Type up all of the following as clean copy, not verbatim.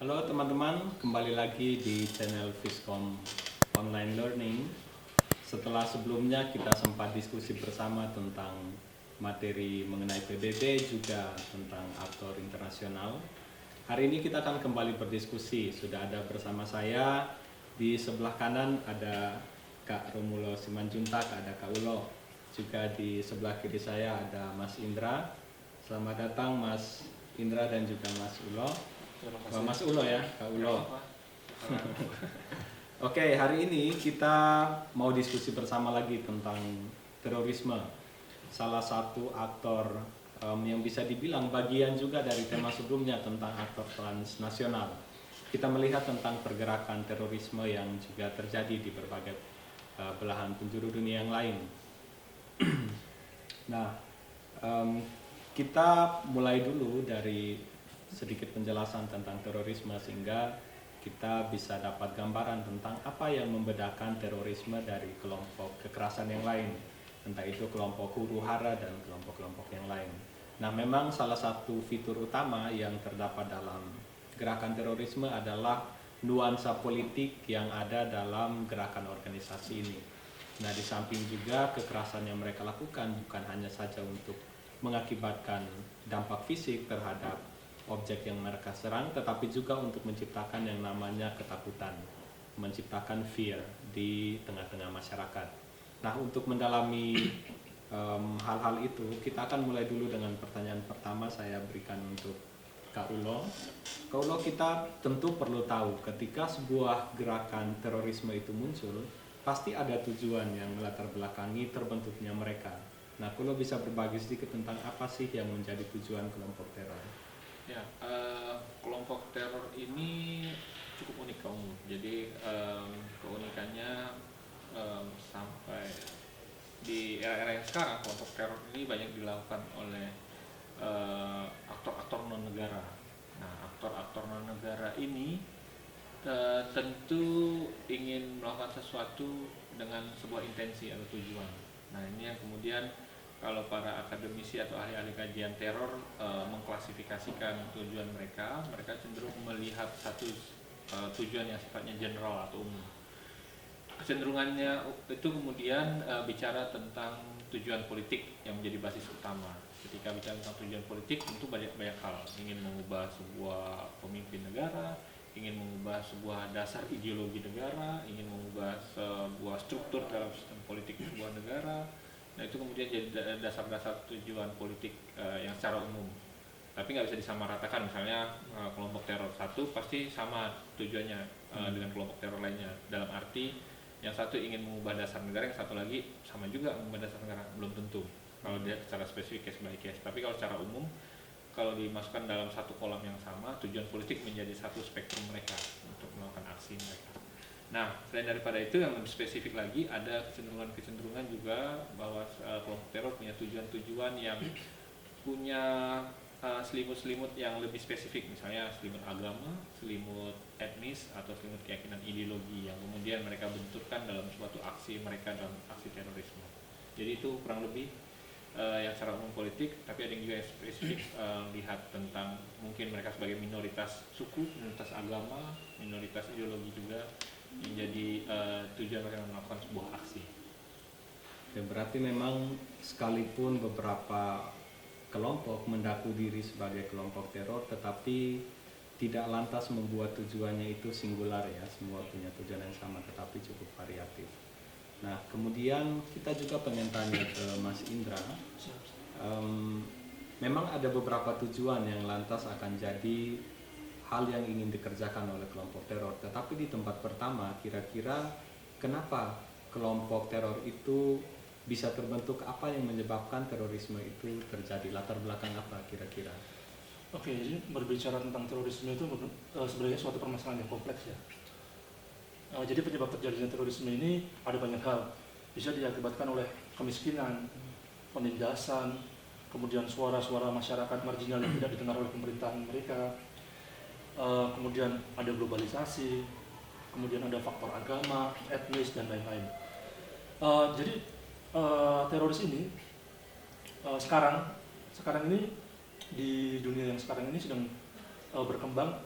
Halo teman-teman, kembali lagi di channel Viscom Online Learning. Setelah sebelumnya kita sempat diskusi bersama tentang materi mengenai PBB juga tentang aktor internasional. Hari ini kita akan kembali berdiskusi. Sudah ada bersama saya di sebelah kanan ada Kak Romulo Simanjuntak, ada Kak Ulo. Juga di sebelah kiri saya ada Mas Indra. Selamat datang Mas Indra dan juga Mas Ulo. Mas Ulo ya, Kak Ulo. Oke, hari ini kita mau diskusi bersama lagi tentang terorisme. Salah satu aktor yang bisa dibilang bagian juga dari tema sebelumnya tentang aktor transnasional. Kita melihat tentang pergerakan terorisme yang juga terjadi di berbagai belahan penjuru dunia yang lain. Nah, kita mulai dulu dari sedikit penjelasan tentang terorisme sehingga kita bisa dapat gambaran tentang apa yang membedakan terorisme dari kelompok kekerasan yang lain, entah itu kelompok huru-hara dan kelompok-kelompok yang lain. Nah, memang salah satu fitur utama yang terdapat dalam gerakan terorisme adalah nuansa politik yang ada dalam gerakan organisasi ini. Nah, di samping juga kekerasan yang mereka lakukan bukan hanya saja untuk mengakibatkan dampak fisik terhadap objek yang mereka serang, tetapi juga untuk menciptakan yang namanya ketakutan, menciptakan fear di tengah-tengah masyarakat. Nah, untuk mendalami hal-hal itu, kita akan mulai dulu dengan pertanyaan pertama saya berikan untuk Kak Ulo. Kak Ulo, kita tentu perlu tahu ketika sebuah gerakan terorisme itu muncul, pasti ada tujuan yang melatar belakangi terbentuknya mereka. Nah, Kak Ulo bisa berbagi sedikit tentang apa sih yang menjadi tujuan kelompok teror? Ya, kelompok teror ini cukup unik kamu. Jadi keunikannya sampai di era-era yang sekarang kelompok teror ini banyak dilakukan oleh aktor-aktor non negara. Nah, aktor-aktor non negara ini tentu ingin melakukan sesuatu dengan sebuah intensi atau tujuan. Nah, ini yang kemudian kalau para akademisi atau ahli-ahli kajian teror mengklasifikasikan tujuan mereka cenderung melihat satu tujuan yang sifatnya general atau umum. Kecenderungannya itu kemudian bicara tentang tujuan politik yang menjadi basis utama. Ketika bicara tentang tujuan politik tentu banyak hal, ingin mengubah sebuah pemimpin negara, ingin mengubah sebuah dasar ideologi negara, ingin mengubah sebuah struktur dalam sistem politik sebuah negara. Nah, itu kemudian jadi dasar-dasar tujuan politik yang secara umum. Tapi nggak bisa disamaratakan, misalnya kelompok teror satu pasti sama tujuannya dengan kelompok teror lainnya. Dalam arti yang satu ingin mengubah dasar negara, yang satu lagi sama juga mengubah dasar negara, belum tentu. Kalau dia secara spesifik case by case. Tapi kalau secara umum, kalau dimasukkan dalam satu kolam yang sama, tujuan politik menjadi satu spektrum mereka untuk melakukan aksi mereka. Nah, selain daripada itu yang lebih spesifik lagi ada kecenderungan juga bahwa kelompok teror punya tujuan-tujuan yang punya selimut-selimut yang lebih spesifik, misalnya selimut agama, selimut etnis, atau selimut keyakinan ideologi yang kemudian mereka benturkan dalam suatu aksi mereka dalam aksi terorisme. Jadi itu kurang lebih yang secara umum politik, tapi ada yang juga yang spesifik lihat tentang mungkin mereka sebagai minoritas suku, minoritas agama, minoritas ideologi juga menjadi tujuan mereka melakukan sebuah aksi. Ya, berarti memang sekalipun beberapa kelompok mengaku diri sebagai kelompok teror, tetapi tidak lantas membuat tujuannya itu singular ya, semua punya tujuan yang sama tetapi cukup variatif. Nah, kemudian kita juga pengen tanya ke Mas Indra, memang ada beberapa tujuan yang lantas akan jadi hal yang ingin dikerjakan oleh kelompok teror, tetapi di tempat pertama kira-kira kenapa kelompok teror itu bisa terbentuk, apa yang menyebabkan terorisme itu terjadi, latar belakang apa kira-kira? Oke, jadi berbicara tentang terorisme itu sebenarnya suatu permasalahan yang kompleks ya. Jadi penyebab terjadinya terorisme ini ada banyak hal, bisa diakibatkan oleh kemiskinan, penindasan, kemudian suara-suara masyarakat marginal yang tidak didengar oleh pemerintahan mereka, kemudian ada globalisasi, kemudian ada faktor agama, etnis, dan lain-lain. Jadi teroris ini sekarang ini di dunia yang sekarang ini sedang berkembang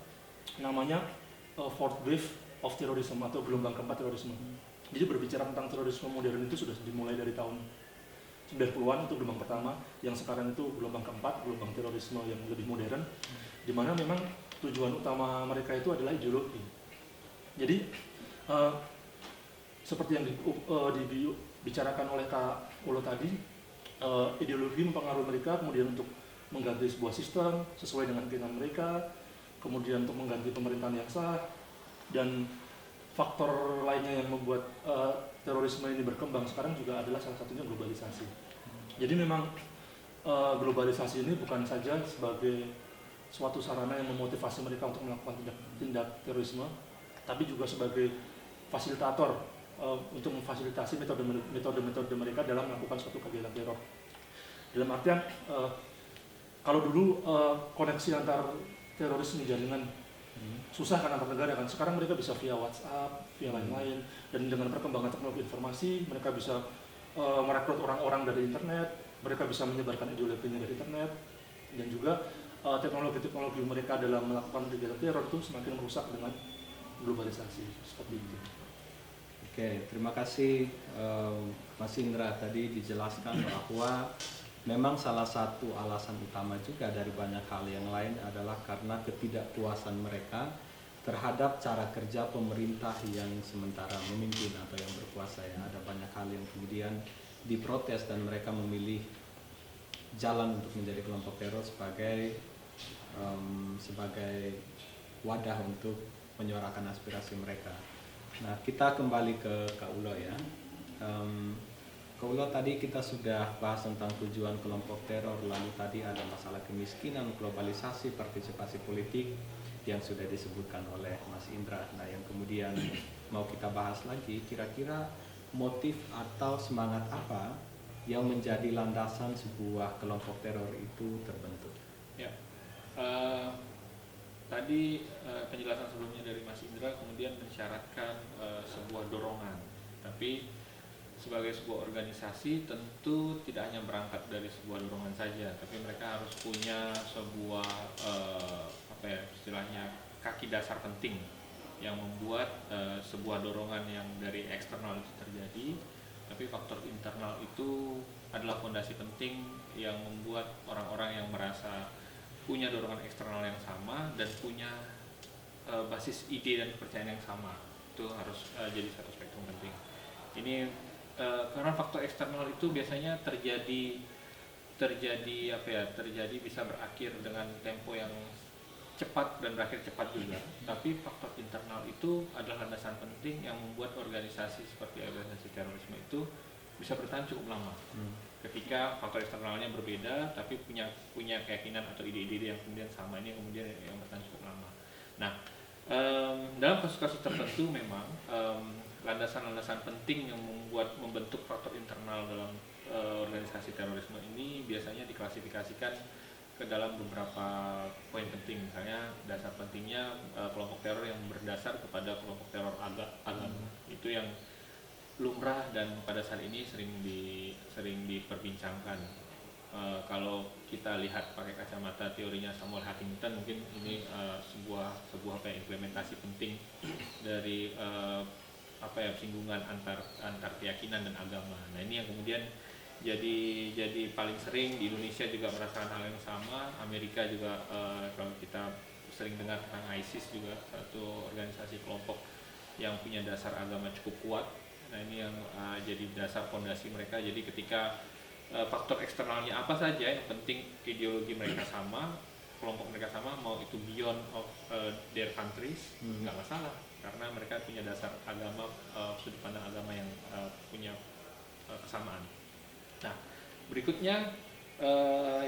namanya fourth wave of terrorism atau gelombang keempat terorisme. Jadi berbicara tentang terorisme modern itu sudah dimulai dari tahun 90-an itu gelombang pertama, yang sekarang itu gelombang keempat, gelombang terorisme yang lebih modern, di mana memang tujuan utama mereka itu adalah ideologi. Jadi seperti yang dibicarakan oleh Kak Ulo tadi, ideologi mempengaruhi mereka kemudian untuk mengganti sebuah sistem sesuai dengan keinginan mereka, kemudian untuk mengganti pemerintahan yang sah, dan faktor lainnya yang membuat terorisme ini berkembang sekarang juga adalah salah satunya globalisasi. Jadi memang globalisasi ini bukan saja sebagai suatu sarana yang memotivasi mereka untuk melakukan tindak terorisme, tapi juga sebagai fasilitator untuk memfasilitasi metode-metode mereka dalam melakukan suatu kegiatan teror. Dalam artian kalau dulu koneksi antar teroris ini jaringan susah kan antar negara kan, sekarang mereka bisa via WhatsApp, via lain-lain, dan dengan perkembangan teknologi informasi mereka bisa merekrut orang-orang dari internet, mereka bisa menyebarkan ideologinya dari internet, dan juga teknologi-teknologi mereka dalam melakukan kegiatan teror itu semakin merusak dengan globalisasi seperti itu. Oke, terima kasih Mas Indra, tadi dijelaskan bahwa memang salah satu alasan utama juga dari banyak hal yang lain adalah karena ketidakpuasan mereka terhadap cara kerja pemerintah yang sementara memimpin atau yang berkuasa ya. Ada banyak hal yang kemudian diprotes dan mereka memilih jalan untuk menjadi kelompok teror sebagai wadah untuk menyuarakan aspirasi mereka. Nah, kita kembali ke Kak Ulo ya. Kak Ulo, tadi kita sudah bahas tentang tujuan kelompok teror, lalu tadi ada masalah kemiskinan, globalisasi, partisipasi politik yang sudah disebutkan oleh Mas Indra. Nah, yang kemudian mau kita bahas lagi, kira-kira motif atau semangat apa yang menjadi landasan sebuah kelompok teror itu terbentuk? Ya, tadi penjelasan sebelumnya dari Mas Indra kemudian mensyaratkan sebuah dorongan, tapi sebagai sebuah organisasi tentu tidak hanya berangkat dari sebuah dorongan saja, tapi mereka harus punya sebuah istilahnya kaki dasar penting yang membuat sebuah dorongan yang dari eksternal itu terjadi, tapi faktor internal itu adalah fondasi penting yang membuat orang-orang yang merasa punya dorongan eksternal yang sama dan punya basis ide dan kepercayaan yang sama, itu harus jadi satu spektrum penting. Ini karena faktor eksternal itu biasanya terjadi bisa berakhir dengan tempo yang cepat dan berakhir cepat juga. Tapi faktor internal itu adalah landasan penting yang membuat organisasi seperti organisasi terorisme itu bisa bertahan cukup lama. Ketika faktor eksternalnya berbeda tapi punya keyakinan atau ide-ide yang kemudian sama, ini kemudian yang bertahan cukup lama. Nah, dalam kasus-kasus tertentu memang landasan-landasan penting yang membentuk faktor internal dalam organisasi terorisme ini biasanya diklasifikasikan ke dalam beberapa poin penting. Misalnya dasar pentingnya kelompok teror yang berdasar kepada kelompok teror agama. Itu yang lumrah dan pada saat ini sering diperbincangkan. Kalau kita lihat pakai kacamata teorinya Samuel Huntington, mungkin ini sebuah implementasi penting dari singgungan antar keyakinan dan agama. Nah, ini yang kemudian jadi paling sering di Indonesia juga merasakan hal yang sama. Amerika juga kalau kita sering dengar tentang ISIS juga satu organisasi kelompok yang punya dasar agama cukup kuat. Nah, ini yang jadi dasar fondasi mereka. Jadi ketika faktor eksternalnya apa saja, yang penting ideologi mereka sama, kelompok mereka sama, mau itu beyond of their countries, nggak masalah, karena mereka punya dasar agama, sudut pandang agama yang punya kesamaan. Nah, berikutnya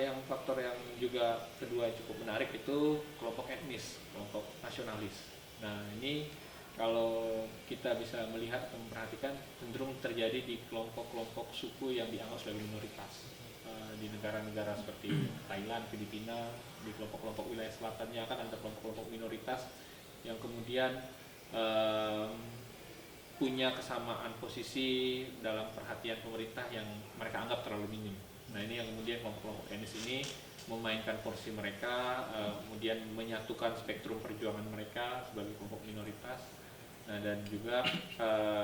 yang faktor yang juga kedua cukup menarik itu kelompok etnis, kelompok nasionalis. Nah, ini kalau kita bisa melihat atau memperhatikan cenderung terjadi di kelompok-kelompok suku yang dianggap sebagai minoritas di negara-negara seperti Thailand, Filipina. Di kelompok-kelompok wilayah selatannya akan ada kelompok-kelompok minoritas yang kemudian punya kesamaan posisi dalam perhatian pemerintah yang mereka anggap terlalu minim. Nah ini yang kemudian kelompok-kelompok etnis ini memainkan porsi mereka, kemudian menyatukan spektrum perjuangan mereka sebagai kelompok minoritas. Nah dan juga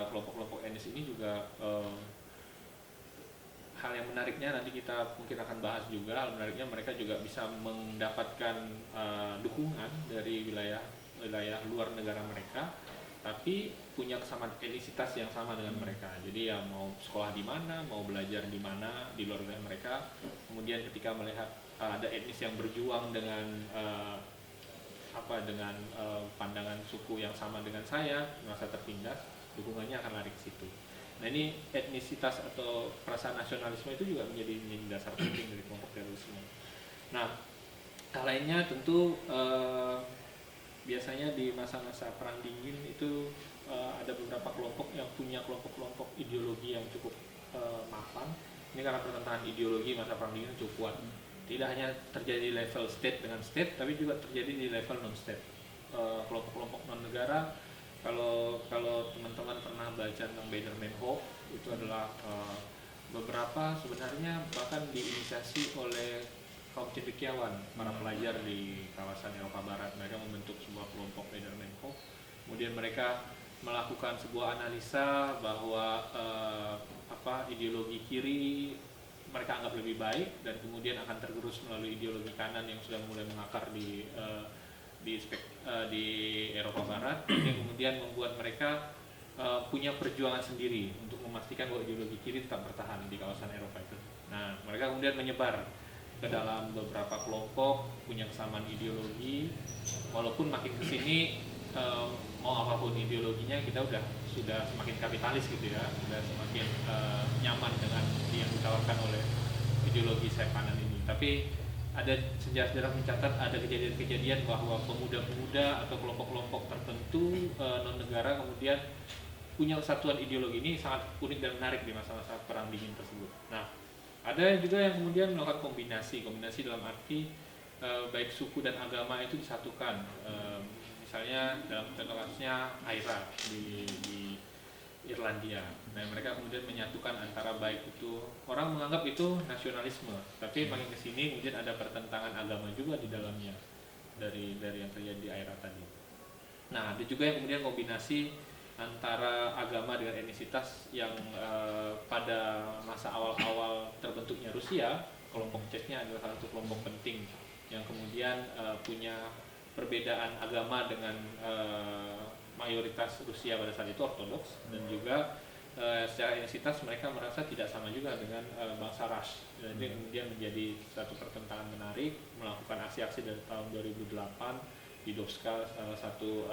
kelompok-kelompok etnis ini juga hal yang menariknya nanti kita mungkin akan bahas juga, hal menariknya mereka juga bisa mendapatkan dukungan dari wilayah luar negara mereka, tapi punya kesamaan etnisitas yang sama dengan mereka. Jadi ya mau sekolah di mana, mau belajar di mana di luar negara mereka, kemudian ketika melihat ada etnis yang berjuang dengan pandangan suku yang sama dengan saya, merasa tertindas, dukungannya akan lari ke situ. Nah ini etnisitas atau perasaan nasionalisme itu juga menjadi dasar penting dari kelompok terorisme. Nah hal lainnya tentu biasanya di masa-masa perang dingin itu ada beberapa kelompok yang punya kelompok-kelompok ideologi yang cukup mapan. Ini karena pertentangan ideologi masa perang dingin cukup kuat. Tidak hanya terjadi di level state dengan state, tapi juga terjadi di level non-state. Kelompok-kelompok non-negara, kalau teman-teman pernah baca tentang Baader-Meinhof, itu adalah beberapa sebenarnya bahkan diinisiasi oleh kaum cendekiawan, para pelajar di kawasan Eropa Barat. Mereka membentuk sebuah kelompok Baader-Meinhof. Kemudian mereka melakukan sebuah analisa bahwa ideologi kiri mereka anggap lebih baik, dan kemudian akan tergerus melalui ideologi kanan yang sudah mulai mengakar di Eropa Barat, yang kemudian membuat mereka punya perjuangan sendiri untuk memastikan bahwa ideologi kiri tetap bertahan di kawasan Eropa itu. Nah, mereka kemudian menyebar ke dalam beberapa kelompok, punya kesamaan ideologi, walaupun makin kesini mau apapun ideologinya kita sudah semakin kapitalis gitu ya, sudah semakin nyaman dengan yang ditawarkan oleh ideologi sayap kanan ini. Tapi ada sejarah-sejarah mencatat ada kejadian-kejadian bahwa pemuda-pemuda atau kelompok-kelompok tertentu non-negara kemudian punya satuan ideologi. Ini sangat unik dan menarik di masa-masa perang dingin tersebut. Nah, ada juga yang kemudian melakukan kombinasi dalam arti baik suku dan agama itu disatukan. Misalnya dalam kasusnya Aira di Irlandia. Nah, mereka kemudian menyatukan antara baik itu, orang menganggap itu nasionalisme, tapi makin kesini kemudian ada pertentangan agama juga di dalamnya dari yang terjadi di Aira tadi. Nah, ada juga yang kemudian kombinasi antara agama dengan etnisitas yang pada masa awal-awal terbentuknya Rusia, kelompok Czechnya adalah salah satu kelompok penting yang kemudian punya perbedaan agama dengan mayoritas Rusia pada saat itu Ortodoks, dan juga secara etnisitas mereka merasa tidak sama juga dengan bangsa Ras. Jadi kemudian menjadi satu pertentangan menarik, melakukan aksi-aksi dari tahun 2008 di Dovska, salah satu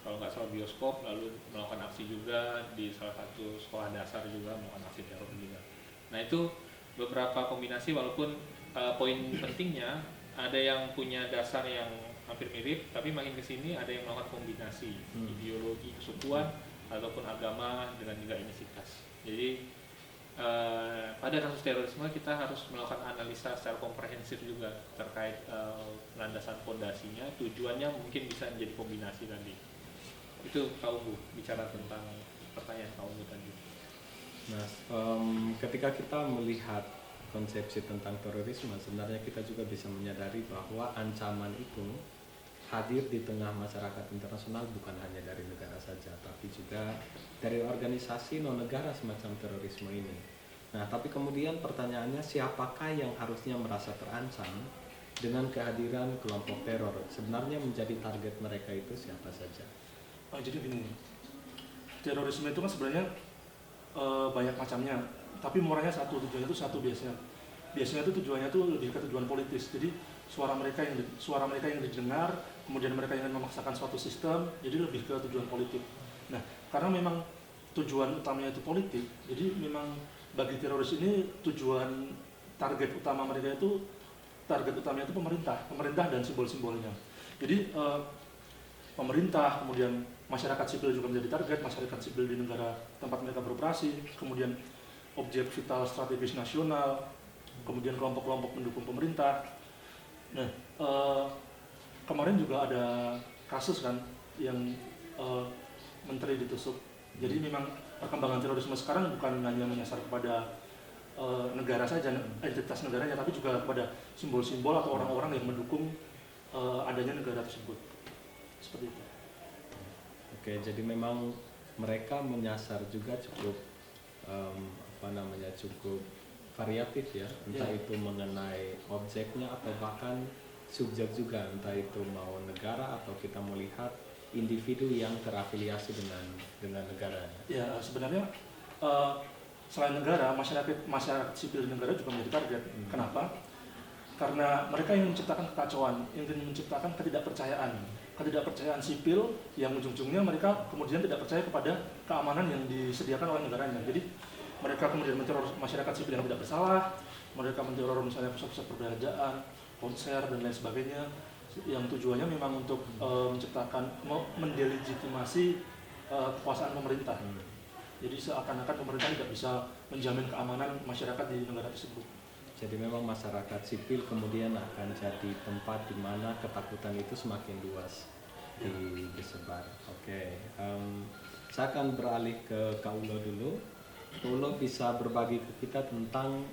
kalau nggak salah bioskop, lalu melakukan aksi juga di salah satu sekolah dasar juga melakukan aksi teror juga. Nah itu beberapa kombinasi, walaupun poin pentingnya ada yang punya dasar yang hampir mirip, tapi makin kesini ada yang melakukan kombinasi ideologi kesukuan ataupun agama dengan juga etnisitas. Jadi pada kasus terorisme kita harus melakukan analisa secara komprehensif juga terkait landasan fondasinya, tujuannya mungkin bisa menjadi kombinasi tadi. Itu Kak Ubu bicara tentang pertanyaan Kak Ubu tadi. Nah, ketika kita melihat konsepsi tentang terorisme, sebenarnya kita juga bisa menyadari bahwa ancaman itu hadir di tengah masyarakat internasional, bukan hanya dari negara saja, tapi juga dari organisasi non-negara semacam terorisme ini. Nah, tapi kemudian pertanyaannya, siapakah yang harusnya merasa terancam dengan kehadiran kelompok teror? Sebenarnya menjadi target mereka itu siapa saja? Jadi gini, terorisme itu kan sebenarnya banyak macamnya, tapi muaranya satu, tujuannya itu satu biasanya. Biasanya itu tujuannya itu lebih ke tujuan politis. Jadi suara mereka yang didengar, kemudian mereka ingin memaksakan suatu sistem, jadi lebih ke tujuan politik. Nah, karena memang tujuan utamanya itu politik, jadi memang bagi teroris ini target utamanya itu pemerintah dan simbol-simbolnya. Jadi pemerintah, kemudian masyarakat sipil juga menjadi target, masyarakat sipil di negara tempat mereka beroperasi, kemudian objek vital strategis nasional, kemudian kelompok-kelompok pendukung pemerintah. Nah, kemarin juga ada kasus kan yang menteri ditusuk. Jadi memang perkembangan terorisme sekarang bukan hanya menyasar kepada negara saja, entitas negaranya, tapi juga kepada simbol-simbol atau orang-orang yang mendukung adanya negara tersebut. Seperti itu. Oke, jadi memang mereka menyasar juga cukup cukup variatif ya, entah Ya. itu mengenai objeknya atau bahkan subjek juga, entah itu mau negara atau kita melihat individu yang terafiliasi dengan negaranya. Ya, sebenarnya selain negara, masyarakat sipil negara juga menjadi target. Kenapa? Karena mereka ingin menciptakan kekacauan, ingin menciptakan ketidakpercayaan sipil yang ujung-ujungnya mereka kemudian tidak percaya kepada keamanan yang disediakan oleh negaranya. Jadi mereka kemudian menteror masyarakat sipil yang tidak bersalah, mereka menteror misalnya pusat-pusat perbelanjaan, konser dan lain sebagainya, yang tujuannya memang untuk menciptakan, mendelegitimasi kekuasaan pemerintah. Jadi seakan-akan pemerintah tidak bisa menjamin keamanan masyarakat di negara tersebut. Jadi memang masyarakat sipil kemudian akan jadi tempat di mana ketakutan itu semakin luas disebar. Oke, saya akan beralih ke Kak Ulo dulu. Ulo bisa berbagi ke kita tentang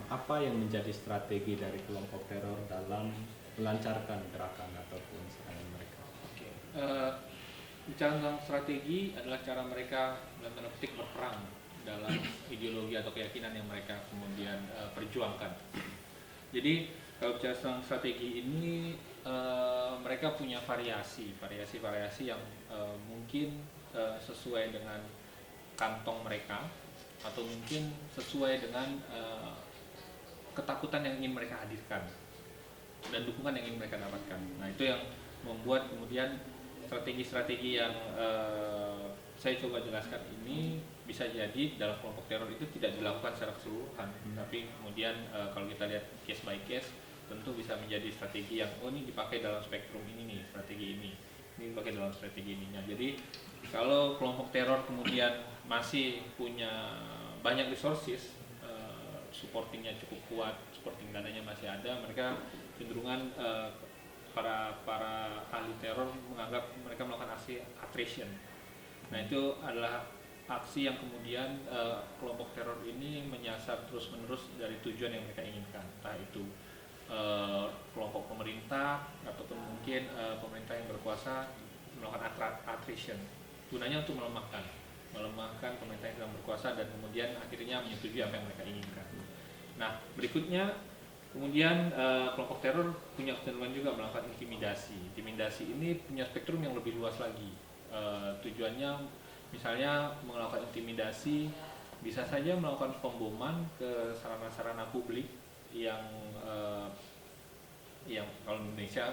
apa yang menjadi strategi dari kelompok teror dalam melancarkan gerakan ataupun serangan mereka. Oke. Bicara tentang strategi adalah cara mereka dalam tanda petik berperang dalam ideologi atau keyakinan yang mereka kemudian perjuangkan. Jadi kalau bicara tentang strategi ini, mereka punya variasi yang mungkin sesuai dengan kantong mereka atau mungkin sesuai dengan ketakutan yang ingin mereka hadirkan dan dukungan yang ingin mereka dapatkan. Nah, itu yang membuat kemudian strategi-strategi yang saya coba jelaskan ini bisa jadi dalam kelompok teror itu tidak dilakukan secara keseluruhan, tapi kemudian kalau kita lihat case by case tentu bisa menjadi strategi yang ini dipakai dalam spektrum ini nih, strategi ini dipakai dalam strategi ini. Nah, jadi kalau kelompok teror kemudian masih punya banyak resources, supportingnya cukup kuat, supporting dananya masih ada, mereka cenderungan para ahli teror menganggap mereka melakukan aksi attrition. Nah, itu adalah aksi yang kemudian kelompok teror ini menyasar terus-menerus dari tujuan yang mereka inginkan, entah itu kelompok pemerintah ataupun mungkin pemerintah yang berkuasa melakukan attrition. Gunanya untuk melemahkan pemerintah yang sedang berkuasa dan kemudian akhirnya menyetujui apa yang mereka inginkan. Nah, berikutnya kemudian kelompok teror punya kecenderungan juga melakukan intimidasi. Intimidasi ini punya spektrum yang lebih luas lagi. Tujuannya misalnya melakukan intimidasi, bisa saja melakukan pemboman ke sarana-sarana publik yang kalau di Indonesia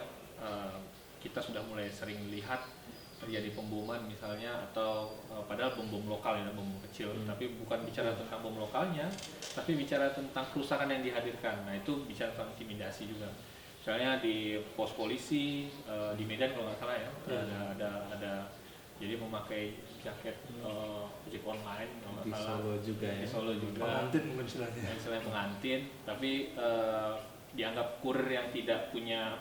kita sudah mulai sering lihat terjadi pemboman misalnya, atau padahal bom lokal ya, bom kecil, tapi bukan bicara tentang bom lokalnya, tapi bicara tentang kerusakan yang dihadirkan. Nah, itu bicara tentang intimidasi juga. Misalnya di pos polisi di Medan kalau nggak salah ya, ada jadi memakai jaket ojek online kalau nggak salah. Solo juga ya. Di Solo juga. Pengantin mungkin istilahnya. Istilahnya pengantin, tapi dianggap kurir yang tidak punya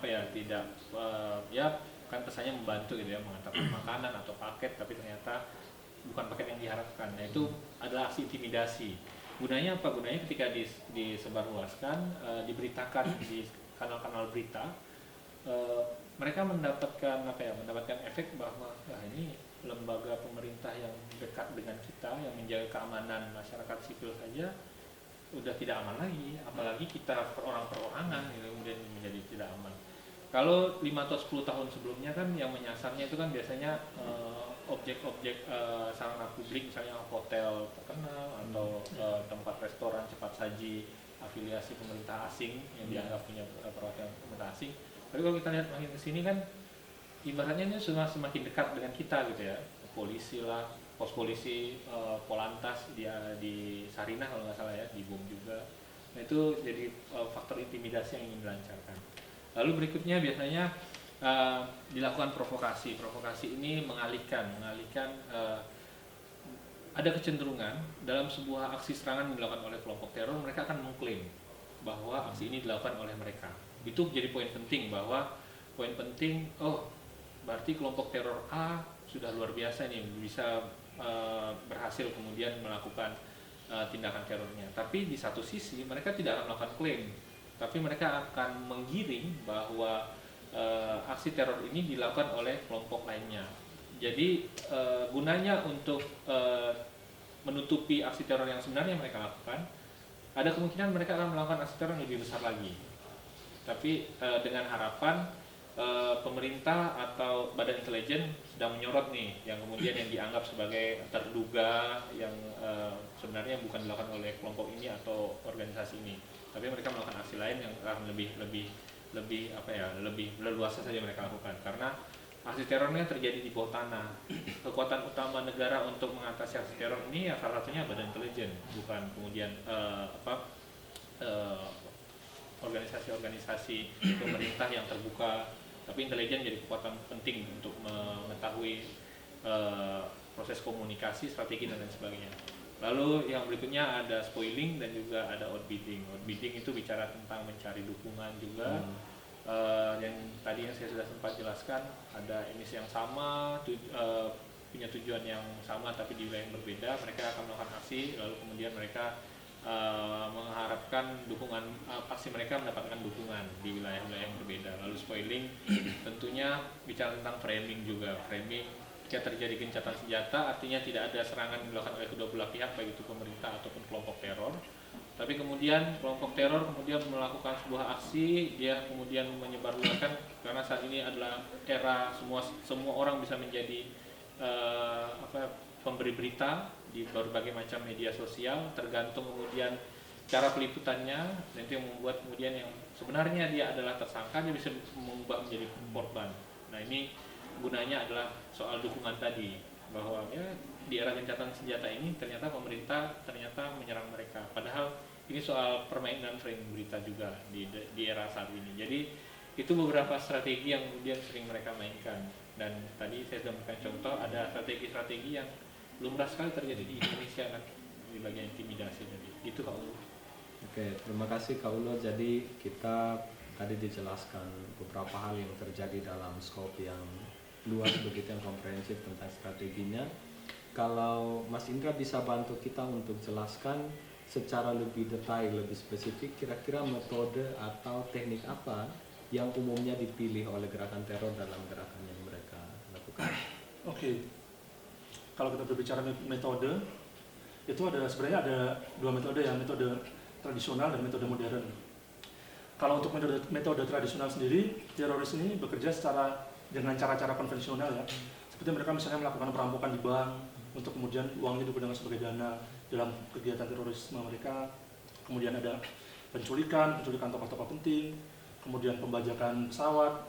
kan pesannya membantu gitu ya, mengantarkan makanan atau paket, tapi ternyata bukan paket yang diharapkan. Nah, itu adalah aksi intimidasi. Gunanya apa? Gunanya ketika disebarluaskan, diberitakan di kanal-kanal berita, mereka mendapatkan efek bahwa ini lembaga pemerintah yang dekat dengan kita, yang menjaga keamanan masyarakat sipil saja udah tidak aman lagi, apalagi kita perorangan gitu, kemudian menjadi tidak aman. Kalau 5 atau 10 tahun sebelumnya kan yang menyasarnya itu kan biasanya objek-objek sarana publik, misalnya hotel terkenal atau tempat restoran cepat saji afiliasi pemerintah asing yang dianggap punya perwakilan pemerintah asing. Tapi kalau kita lihat makin kesini kan ibaratnya ini sudah semakin dekat dengan kita gitu ya, polisi lah, pos polisi Polantas dia di Sarinah kalau nggak salah ya, dibom juga. Nah, itu jadi faktor intimidasi yang ingin dilancarkan. Lalu berikutnya biasanya dilakukan provokasi. Provokasi ini mengalihkan ada kecenderungan dalam sebuah aksi serangan yang dilakukan oleh kelompok teror, mereka akan mengklaim bahwa aksi ini dilakukan oleh mereka. Itu jadi poin penting, berarti kelompok teror A sudah luar biasa nih, bisa berhasil kemudian melakukan tindakan terornya. Tapi di satu sisi mereka tidak akan melakukan klaim, tapi mereka akan menggiring bahwa aksi teror ini dilakukan oleh kelompok lainnya. Jadi gunanya untuk menutupi aksi teror yang sebenarnya mereka lakukan, ada kemungkinan mereka akan melakukan aksi teror yang lebih besar lagi. Tapi dengan harapan pemerintah atau badan intelijen sedang menyorot nih, yang kemudian yang dianggap sebagai terduga yang sebenarnya bukan dilakukan oleh kelompok ini atau organisasi ini, tapi mereka melakukan aksi lain yang akan lebih leluasa saja mereka lakukan, karena aksi terornya terjadi di bawah tanah. Kekuatan utama negara untuk mengatasi aksi teror ini ya salah satunya badan intelijen, bukan kemudian organisasi-organisasi pemerintah yang terbuka, tapi intelijen jadi kekuatan penting untuk mengetahui proses komunikasi, strategi dan lain sebagainya. Lalu yang berikutnya ada spoiling dan juga ada outbidding. Outbidding itu bicara tentang mencari dukungan juga. Yang tadi yang saya sudah sempat jelaskan, ada emisi yang sama, punya tujuan yang sama tapi di wilayah yang berbeda, mereka akan melakukan aksi, lalu kemudian mereka mengharapkan dukungan, aksi mereka mendapatkan dukungan di wilayah-wilayah yang berbeda. Lalu spoiling tentunya bicara tentang framing juga. Framing jika terjadi gencatan senjata artinya tidak ada serangan yang dilakukan oleh kedua belah pihak, baik itu pemerintah ataupun kelompok teror. Tapi kemudian kelompok teror kemudian melakukan sebuah aksi, dia kemudian menyebarluaskan, karena saat ini adalah era semua orang bisa menjadi pemberi berita di berbagai macam media sosial, tergantung kemudian cara peliputannya, nanti yang membuat kemudian yang sebenarnya dia adalah tersangka dia bisa mengubah menjadi korban. Nah ini gunanya adalah soal dukungan tadi, bahwa ya di era gencatan senjata ini ternyata pemerintah menyerang mereka, padahal ini soal permainan frame berita juga di era saat ini. Jadi itu beberapa strategi yang kemudian sering mereka mainkan, dan tadi saya sudah memberikan contoh ada strategi-strategi yang lumrah sekali terjadi di Indonesia kan, di bagian intimidasi tadi. Itu Kak Ulo. Oke, terima kasih Kak Ulo. Jadi kita tadi dijelaskan beberapa hal yang terjadi dalam skop yang luas begitu, yang komprehensif tentang strateginya. Kalau Mas Indra bisa bantu kita untuk jelaskan secara lebih detail, lebih spesifik, kira-kira metode atau teknik apa yang umumnya dipilih oleh gerakan teror dalam gerakan yang mereka lakukan? Oke. Kalau kita berbicara metode, itu sebenarnya ada dua metode, ya, metode tradisional dan metode modern. Kalau untuk metode tradisional sendiri, teroris ini bekerja dengan cara-cara konvensional, ya. Seperti mereka misalnya melakukan perampokan di bank untuk kemudian uangnya digunakan sebagai dana dalam kegiatan terorisme mereka. Kemudian ada penculikan tokoh-tokoh penting, kemudian pembajakan pesawat.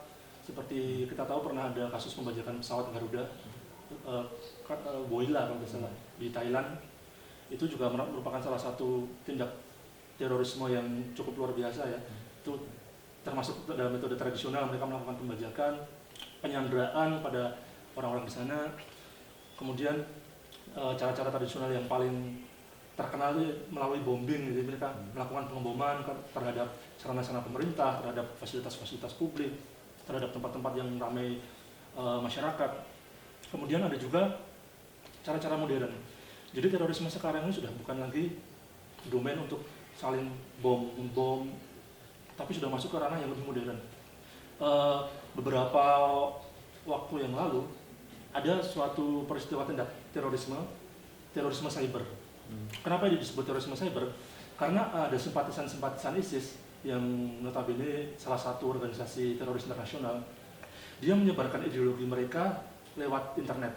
Seperti kita tahu pernah ada kasus pembajakan pesawat Garuda, Boila kalau tidak salah, di Thailand. Itu juga merupakan salah satu tindak terorisme yang cukup luar biasa, ya. Itu termasuk dalam metode tradisional, mereka melakukan pembajakan, penyanderaan pada orang-orang di sana. Kemudian cara-cara tradisional yang paling terkenal itu melalui bombing, jadi mereka melakukan pengeboman terhadap sarana-sarana pemerintah, terhadap fasilitas-fasilitas publik, terhadap tempat-tempat yang ramai masyarakat. Kemudian ada juga cara-cara modern. Jadi terorisme sekarang ini sudah bukan lagi domain untuk saling bom, tapi sudah masuk ke ranah yang lebih modern. Beberapa waktu yang lalu ada suatu peristiwa tindak terorisme cyber. Kenapa disebut terorisme cyber? Karena ada simpatisan ISIS yang notabene salah satu organisasi teroris internasional. Dia menyebarkan ideologi mereka lewat internet,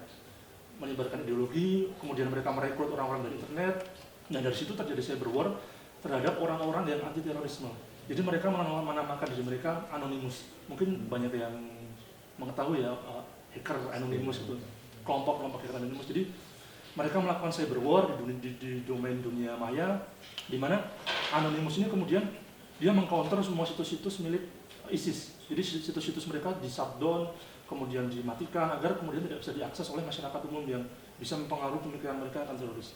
menyebarkan ideologi, kemudian mereka merekrut orang-orang dari internet, dan dari situ terjadi cyber war terhadap orang-orang yang anti terorisme. Jadi mereka menamakan diri mereka Anonymous. Mungkin banyak yang mengetahui, ya, hacker Anonymous itu, kelompok hacker Anonymous. Jadi mereka melakukan cyber war di domain dunia maya, di mana Anonymous ini kemudian dia mengcounter semua situs-situs milik ISIS. Jadi situs-situs mereka di shutdown, kemudian dimatikan agar kemudian tidak bisa diakses oleh masyarakat umum yang bisa mempengaruhi pemikiran mereka akan teroris.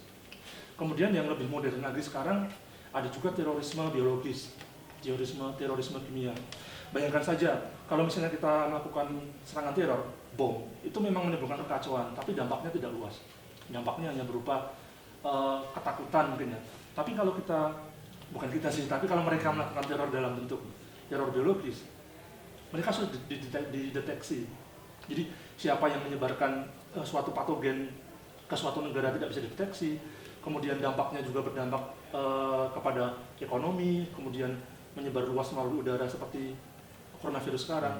Kemudian yang lebih modern lagi sekarang ada juga terorisme biologis, terorisme kimia. Bayangkan saja kalau misalnya kita melakukan serangan teror, bom, itu memang menimbulkan kekacauan, tapi dampaknya tidak luas. dampaknya hanya berupa ketakutan mungkin ya. Tapi kalau bukan kita sih, tapi kalau mereka melakukan teror dalam bentuk teror biologis, mereka sudah dideteksi. Jadi siapa yang menyebarkan suatu patogen ke suatu negara tidak bisa dideteksi, kemudian dampaknya juga berdampak kepada ekonomi, kemudian menyebar luas melalui udara seperti coronavirus sekarang.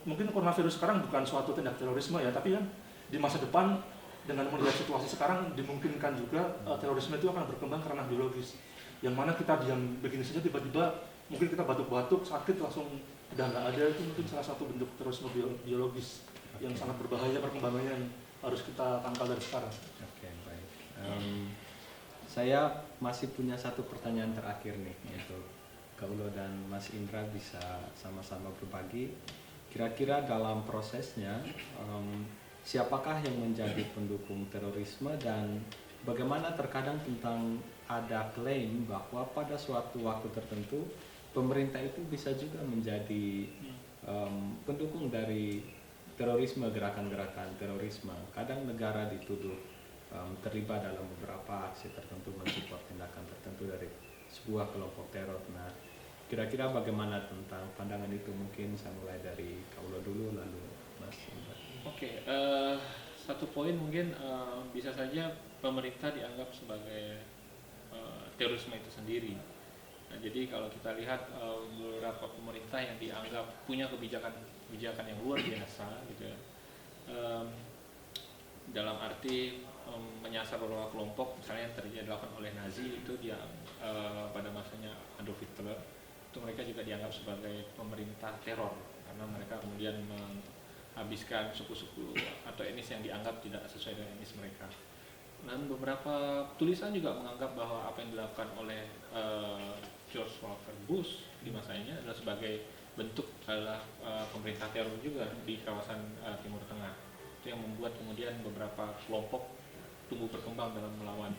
Mungkin coronavirus sekarang bukan suatu tindak terorisme ya, tapi kan di masa depan dengan melihat situasi sekarang dimungkinkan juga terorisme itu akan berkembang karena biologis. Yang mana kita diam begini saja tiba-tiba mungkin kita batuk-batuk sakit langsung udah nggak ada, itu mungkin salah satu bentuk terorisme biologis yang sangat berbahaya perkembangannya yang harus kita tangkal dari sekarang. Oke, baik. Saya masih punya satu pertanyaan terakhir nih, yaitu Kak Ulo dan Mas Indra bisa sama-sama berbagi. Kira-kira dalam prosesnya, siapakah yang menjadi pendukung terorisme dan bagaimana terkadang tentang ada klaim bahwa pada suatu waktu tertentu pemerintah itu bisa juga menjadi pendukung dari terorisme, gerakan-gerakan terorisme. Kadang negara dituduh terlibat dalam beberapa aksi tertentu, mensupport tindakan tertentu dari sebuah kelompok teror. Nah, kira-kira bagaimana tentang pandangan itu? Mungkin saya mulai dari Kaulo dulu, lalu Mas Indra. Oke, satu poin mungkin bisa saja pemerintah dianggap sebagai terorisme itu sendiri. Nah, jadi kalau kita lihat beberapa pemerintah yang dianggap punya kebijakan yang luar biasa, gitu ya, dalam arti menyasar beberapa kelompok, misalnya yang terjadi dilakukan oleh Nazi itu dia pada masanya Adolf Hitler, itu mereka juga dianggap sebagai pemerintah teror karena mereka kemudian menghabiskan suku-suku atau etnis yang dianggap tidak sesuai dengan etnis mereka. Dan beberapa tulisan juga menganggap bahwa apa yang dilakukan oleh George Walker Bush di masanya adalah sebagai bentuk pemerintah teror juga di kawasan Timur Tengah. Itu yang membuat kemudian beberapa kelompok tumbuh berkembang dalam melawan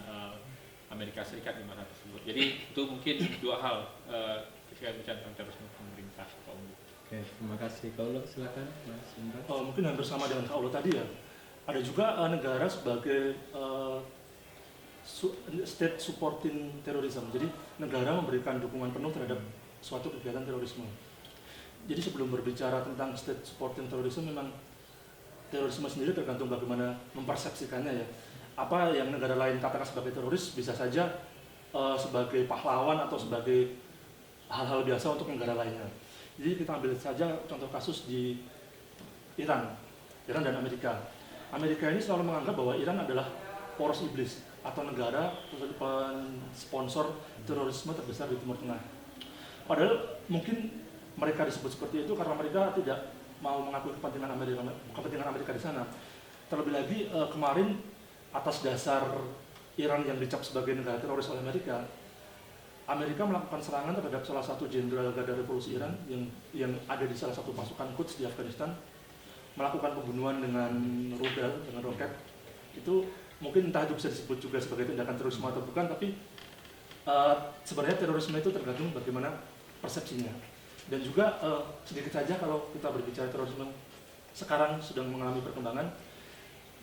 Amerika Serikat di masa tersebut. Jadi itu mungkin dua hal ketika bicara tentang terorisme pemerintah. Oke, terima kasih. Kaulo, silakan Mas Indra. Mungkin hampir sama dengan Kaulo tadi ya. Ada juga negara sebagai state supporting terrorism. Jadi negara memberikan dukungan penuh terhadap suatu kegiatan terorisme. Jadi sebelum berbicara tentang state supporting terrorism, memang terorisme sendiri tergantung bagaimana mempersepsikannya ya. Apa yang negara lain katakan sebagai teroris bisa saja sebagai pahlawan atau sebagai hal-hal biasa untuk negara lainnya. Jadi kita ambil saja contoh kasus di Iran dan Amerika. Amerika ini selalu menganggap bahwa Iran adalah poros iblis atau negara sponsor terorisme terbesar di Timur Tengah. Padahal mungkin mereka disebut seperti itu karena mereka tidak mau mengakui kepentingan Amerika di sana. Terlebih lagi kemarin atas dasar Iran yang dicap sebagai negara teroris oleh Amerika melakukan serangan terhadap salah satu jenderal Garda Revolusi Iran yang ada di salah satu pasukan Quds di Afghanistan, melakukan pembunuhan dengan rudal, dengan roket. Itu mungkin entah itu bisa disebut juga sebagai tindakan terorisme atau bukan, tapi sebenarnya terorisme itu tergantung bagaimana persepsinya. Dan juga sedikit saja kalau kita berbicara terorisme sekarang sedang mengalami perkembangan,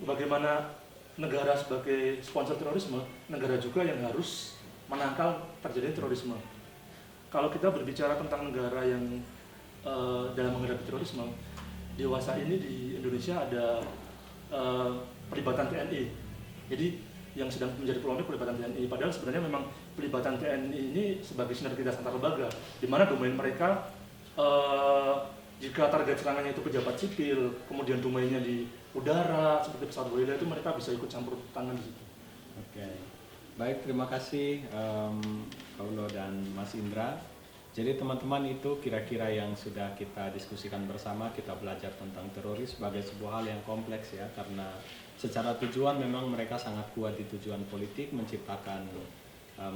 bagaimana negara sebagai sponsor terorisme, negara juga yang harus menangkal terjadinya terorisme. Kalau kita berbicara tentang negara yang dalam menghadapi terorisme, dewasa ini di Indonesia ada pelibatan TNI. Jadi yang sedang menjadi polemik pelibatan TNI. Padahal sebenarnya memang pelibatan TNI ini sebagai sinergitas antar lembaga, di mana domain mereka jika target serangannya itu pejabat sipil, kemudian domainnya di udara seperti pesawat Boeing, itu mereka bisa ikut campur tangan di situ. Oke, baik, terima kasih Kaulo dan Mas Indra. Jadi teman-teman, itu kira-kira yang sudah kita diskusikan bersama. Kita belajar tentang teroris sebagai sebuah hal yang kompleks ya, karena secara tujuan memang mereka sangat kuat di tujuan politik, menciptakan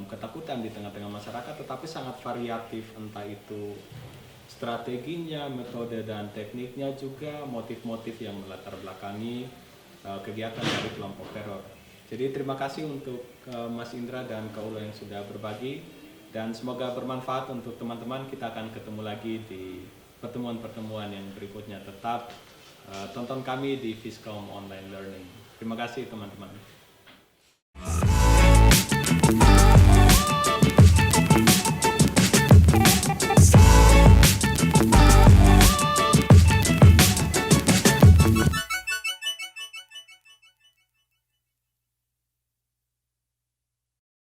ketakutan di tengah-tengah masyarakat, tetapi sangat variatif, entah itu strateginya, metode dan tekniknya, juga motif-motif yang melatar belakangi kegiatan dari kelompok teror. Jadi terima kasih untuk Mas Indra dan Kaulo yang sudah berbagi, dan semoga bermanfaat untuk teman-teman. Kita akan ketemu lagi di pertemuan-pertemuan yang berikutnya. Tetap tonton kami di Fiskom Online Learning. Terima kasih teman-teman.